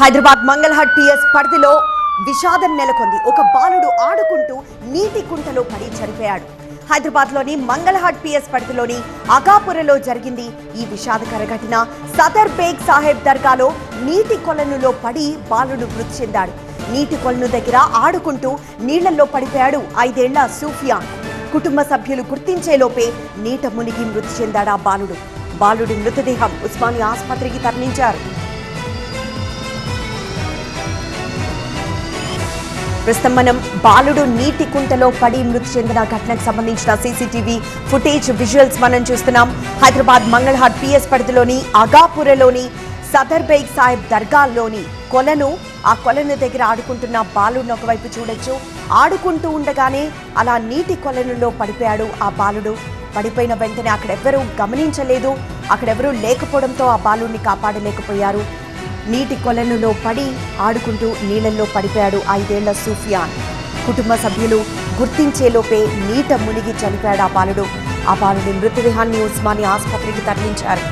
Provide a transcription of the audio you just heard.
Hyderabad Mangalhat PS పరిధిలో విషాదం నెలకొంది. ఒక బాలుడు ఆడుకుంటూ నీటి కుంటలో పడి చనిపోయాడు. హైదరాబాద్లోని మంగళహాట్ పిఎస్ పరిధిలోని అగాపురలో జరిగింది ఈ విషాదకర ఘటన. సదర్ బేగ్ సాహెబ్ దర్గాలో నీటి కొలనులో పడి బాలుడు మృతి చెందాడు. నీటి కొలను దగ్గర ఆడుకుంటూ నీళ్లలో పడిపోయాడు 5 ఏళ్ల సూఫియాన్. కుటుంబ సభ్యులు గుర్తించేలోపే నీట మునిగి మృతి చెందాడు ఆ బాలుడు. బాలుడి మృతదేహం ఉస్మానియా ఆసుపత్రికి తరలించారు. ప్రస్తుతం మనం బాలుడు నీటి కుంటలో పడి మృతి చెందిన ఘటనకు సంబంధించిన సీసీటీవీ ఫుటేజ్ విజువల్స్ మనం చూస్తున్నాం. హైదరాబాద్ మంగళహాట్ పిఎస్ పరిధిలోని అగాపురలోని సదర్ బేగ్ సాహెబ్ దర్గాలోని ఆ కొలను దగ్గర ఆడుకుంటున్న బాలుడిని ఒకవైపు చూడొచ్చు. ఆడుకుంటూ ఉండగానే అలా నీటి కొలనులో పడిపోయాడు ఆ బాలుడు. పడిపోయిన వెంటనే అక్కడెవ్వరూ గమనించలేదు. అక్కడెవరూ లేకపోవడంతో ఆ బాలుడిని కాపాడలేకపోయారు. నీటి కొలనులో పడి ఆడుకుంటూ నీళ్లలో పడిపోయాడు 5 ఏళ్ల సూఫియాన్. కుటుంబ సభ్యులు గుర్తించేలోపే నీట మునిగి చనిపోయాడు ఆ బాలుడు. ఆ బాలుడి మృతదేహాన్ని ఉస్మానియా ఆసుపత్రికి తరలించారు.